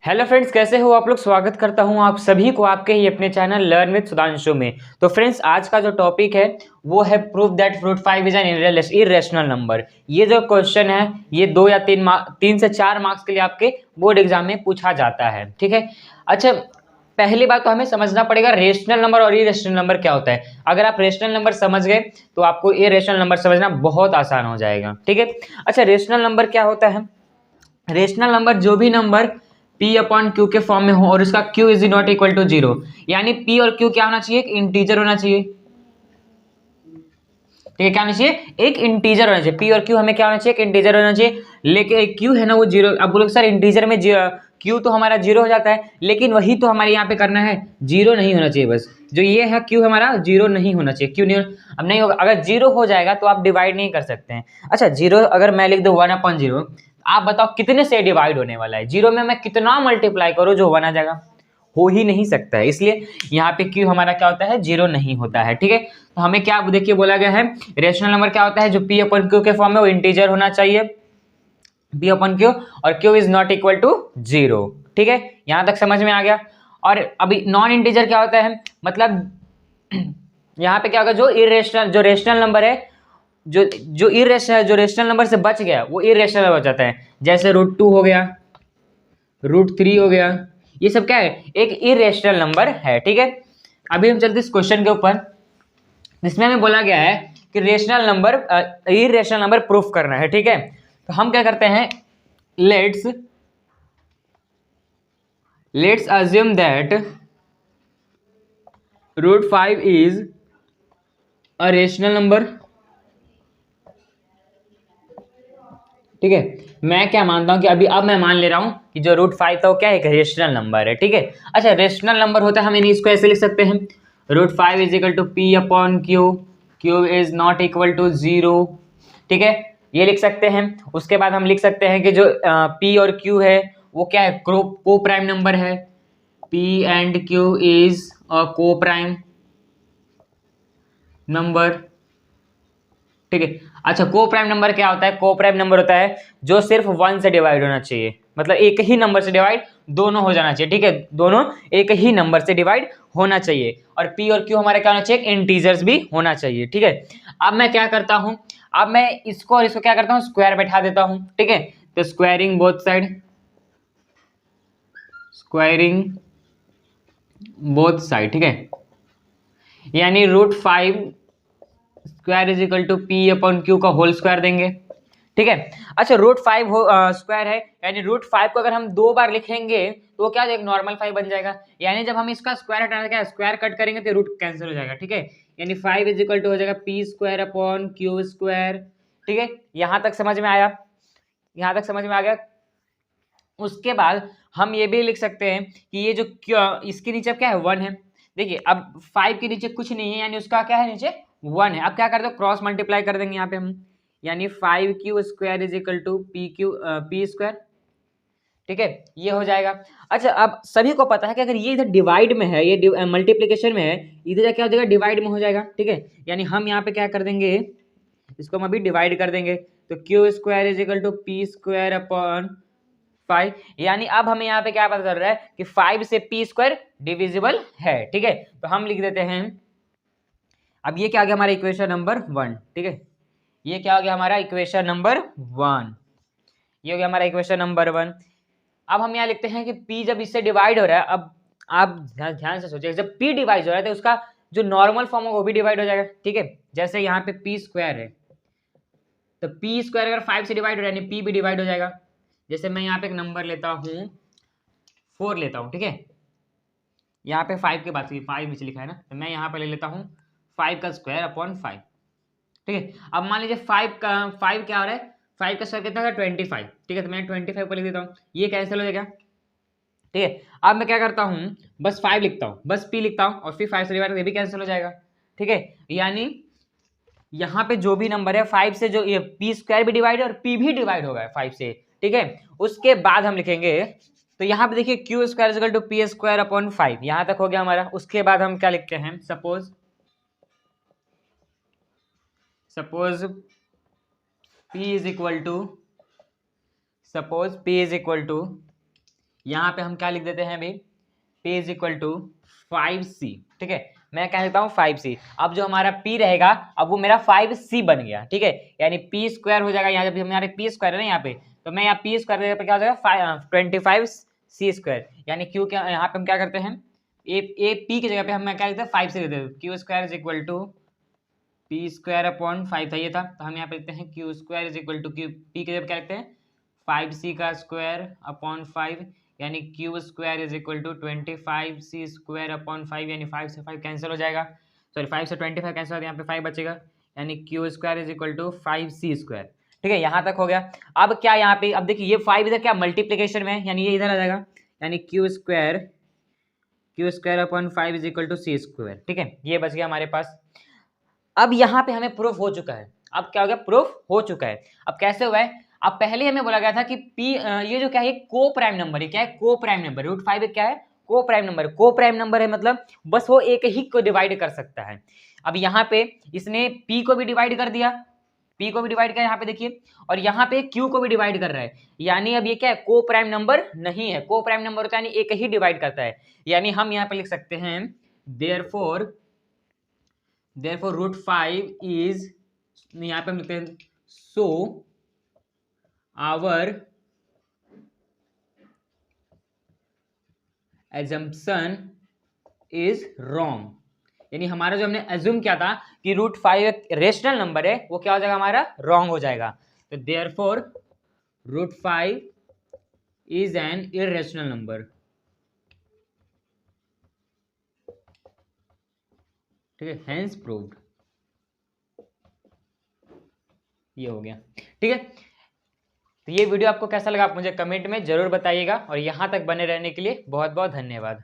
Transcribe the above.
Hello friends, कैसे हो आप लोग। स्वागत करता हूं आप सभी को आपके ही अपने चैनल लर्न विद सुधांशु में। तो फ्रेंड्स, आज का जो टॉपिक है वो है proof that root 5 is an irrational number. ये जो क्वेश्चन है ये 2 या 3 से 4 मार्क्स के लिए आपके बोर्ड एग्जाम में पूछा जाता है। ठीक है। अच्छा, पहली बात तो हमें समझना पड़ेगा रेशनल नंबर और इरेशनल नंबर क्या होता है। अगर आप रेशनल नंबर समझ गए तो आपको इरेशनल नंबर समझना बहुत आसान हो जाएगा। ठीक है। अच्छा, रेशनल नंबर क्या होता है। रेशनल नंबर जो भी नंबर p अपॉन क्यू के फॉर्म में हो और उसका q is not equal to 0, यानी p और q क्या होना चाहिए, एक इंटीजर होना चाहिए। ठीक है, क्या होना चाहिए, एक इंटीजर होना चाहिए। p और q हमें क्या होना चाहिए, एक इंटीजर होना चाहिए। लेकिन q है ना वो 0। अब बोलोगे सर इंटीजर में q तो हमारा 0 हो जाता है, लेकिन वही तो हमारे यहाँ पे करना है, 0 नहीं होना चाहिए। बस जो ये है q हमारा 0 नहीं होना चाहिए। क्यों नहीं अब नहीं होगा, अगर 0 हो जाएगा तो आप डिवाइड नहीं कर सकते हैं। अच्छा, 0 अगर मैं लिख दूं 1/0, आप बताओ कितने से डिवाइड होने वाला है। 0 में मैं कितना मल्टीप्लाई करूं जो 1 आ जाएगा, हो ही नहीं सकता है। इसलिए यहाँ पे क्यू हमारा क्या होता है, 0 नहीं होता है। ठीक है। तो हमें क्या देखिए बोला गया है, रेशनल नंबर क्या होता है, जो p अपन क्यू के फॉर्म में वो इंटीजर होना चाहिए, p अपन क्यू, और q is not equal to 0। ठीक है, यहां तक समझ में आ गया। और अभी नॉन इंटीजर क्या होता है, मतलब यहाँ पे क्या होगा, जो रेशनल नंबर है, जो रेशनल नंबर से बच गया वो इरेशनल हो जाता है। जैसे √2 हो गया, √3 हो गया, ये सब क्या है, एक इरेशनल नंबर है। ठीक है। अभी हम चलते इस क्वेश्चन के ऊपर, जिसमें हमें बोला गया है कि rational number irrational number proof करना है। ठीक है। तो हम क्या करते हैं, let's assume that √5 is a rational number. ठीक है। मैं क्या मानता हूं कि अब मैं मान ले रहा हूं कि जो √5 था वो क्या है, एक रेशनल नंबर है। ठीक है। अच्छा, रेशनल नंबर होता है, हम इसको ऐसे लिख सकते हैं, √5 is equal to p upon q, q is not equal to 0। ठीक है, ये लिख सकते हैं। उसके बाद हम लिख सकते हैं कि जो p और q है वो क्या है, को प्राइम नंबर है। p and q is a को प्राइम नंबर। ठीक है। अच्छा, को प्राइम नंबर क्या होता है, को प्राइम नंबर होता है जो सिर्फ 1 से डिवाइड होना चाहिए, मतलब एक ही नंबर से डिवाइड दोनों हो जाना चाहिए। ठीक है, दोनों एक ही नंबर से डिवाइड होना चाहिए। और p और q हमारा क्या होना चाहिए, इंटीजर्स भी होना चाहिए। ठीक है। अब मैं क्या करता हूं, अब मैं इसको और इसको क्या करता हूं, स्क्वायर बैठा देता हूं। ठीक है। तो squaring both side, squaring both side. ठीक है, यानी √5 square is equal to p upon q का होल स्क्वायर देंगे। ठीक है। अच्छा, √5 स्क्वायर है, यानी √5 को अगर हम 2 बार लिखेंगे तो क्या एक नॉर्मल 5 बन जाएगा। यानी जब हम इसका स्क्वायर हटाना, क्या स्क्वायर कट करेंगे तो रूट कैंसिल हो जाएगा। ठीक है, यानी 5 इज इक्वल टू हो जाएगा p square upon Q square. ठीक है, यहां तक समझ में आया, यहां तक समझ में आ गया। उसके बाद हम ये भी लिख सकते हैं कि ये जो इसके नीचे क्या है, 1 है। देखिए अब 5 के नीचे कुछ नहीं है, यानी उसका क्या है, नीचे 1 है। अब क्या करते हो, क्रॉस मल्टीप्लाई कर देंगे यहाँ पे हम, यानी 5q square is equal to p square. ठीक है, ये हो जाएगा। अच्छा, अब सभी को पता है कि अगर ये इधर डिवाइड में है, ये मल्टीप्लीकेशन में है, इधर क्या हो जाएगा, डिवाइड में हो जाएगा। ठीक है, यानी हम यहाँ पे क्या कर देंगे, इसको हम अभी डिवाइड कर देंगे। तो q square is equal to p square upon 5, यानी अब हमें यहाँ पे क्या पता चल रहा है कि 5 से p स्क्वायर डिविजिबल है। ठीक है, तो हम लिख देते हैं, अब ये क्या आ गया हमारा इक्वेशन नंबर 1। ठीक है, ये क्या हो गया हमारा इक्वेशन नंबर 1, ये हो गया हमारा इक्वेशन नंबर 1। अब हम यहाँ लिखते हैं कि p जब इससे डिवाइड हो रहा है, अब आप ध्यान से सोचिए, जब p डिवाइड हो रहा है तो उसका जो नॉर्मल फॉर्म है वो भी डिवाइड हो जाएगा। ठीक है, जैसे यहाँ पे p स्क्वायर है, तो p स्क्वायर अगर 5 से डिवाइड हो रहा है यानी p भी डिवाइड हो जाएगा। जैसे मैं यहाँ पे एक नंबर लेता हूँ, 4 लेता हूँ। ठीक है, यहाँ पे 5 की बात की, 5 नीचे लिखा है ना, तो मैं यहाँ पे ले लेता हूँ 5 का स्क्वायर अपॉन 5। ठीक है, अब मान लीजिए 5 का 5 क्या हो रहा है, 5 का स्क्वायर कितना है, 25। ठीक है, तो मैं 25 को लिख देता हूँ, ये कैंसिल हो जाएगा। ठीक है, अब मैं क्या करता हूँ, बस 5 लिखता हूँ, बस p लिखता हूँ, और फिर 5 से डिवाइड, ये भी कैंसिल हो जाएगा। ठीक है, यानी यहाँ पे जो भी नंबर है 5 से, जो ये p स्क्वायर भी डिवाइड है और p भी डिवाइड होगा 5 से। ठीक है, उसके बाद हम लिखेंगे, तो यहाँ पे देखिए q square is equal to p square upon 5, यहाँ तक हो गया हमारा। उसके बाद हम क्या लिखते हैं, suppose p is equal to, यहाँ पे हम क्या लिख देते हैं अभी, p is equal to 5c, ठीक है। मैं कह देता हूँ 5c। अब जो हमारा p रहेगा अब वो मेरा 5c बन गया, ठीक है। यानी p स्क्वायर हो जाएगा, यहाँ जब हमारे p स्क्वायर है ना यहाँ पे, तो मैं यहाँ p स्क्वायर पे क्या हो जाएगा 25c स्क्वायर। यानी q क्या, यहाँ पे हम क्या करते हैं, ए p की जगह पे हम क्या लिखते हैं 5c लिखते हैं। q square is equal to p square upon 5 था ये था, तो हम यहाँ पे लिखते हैं q square is equal to p की जगह क्या लिखते हैं 5c का स्क्वायर अपॉन 5, यानी q square is equal to 25c square upon 5, यानी 5 से 5 कैंसिल हो जाएगा, सॉरी 5 से 25 कैंसिल हो जाएगा, यहाँ पे 5 बचेगा, यानी q square is equal to 5c square, ठीक है। यहाँ तक हो गया। अब क्या यहाँ पे, अब देखिए ये 5 इधर क्या मल्टीप्लीकेशन में है, यानी ये इधर आ जाएगा, यानी q square upon 5 is equal to c square, ठीक है। ये बच गया हमारे पास। अब यहाँ पे हमें प्रूफ हो चुका है। अब क्या हो गया, प्रूफ हो चुका है। अब कैसे हुआ है, अब पहले हमें बोला गया था कि p ये जो क्या है को प्राइम नंबर है, क्या है को प्राइम नंबर, √5 क्या है को प्राइम नंबर। को प्राइम नंबर है मतलब बस वो एक ही को डिवाइड कर सकता है। अब यहाँ पे इसने p को भी डिवाइड कर दिया, p को भी डिवाइड किया यहाँ पे देखिए, और यहाँ पे q को भी डिवाइड कर रहा है, यानी अब ये क्या है को प्राइम नंबर नहीं है। को प्राइम नंबर होता है यानी एक ही डिवाइड करता है, यानी हम यहाँ पे लिख सकते हैं therefore √5 is, यहाँ पे हम लिखते हैं so our assumption is wrong। यानी हमारा जो हमने एज्यूम किया था कि √5 एक रेशनल नंबर है, वो क्या हो जाएगा हमारा रॉन्ग हो जाएगा। तो therefore √5 is an irrational number, ठीक है, hence proved। ये हो गया, ठीक है। तो ये वीडियो आपको कैसा लगा आप मुझे कमेंट में जरूर बताइएगा, और यहाँ तक बने रहने के लिए बहुत बहुत धन्यवाद।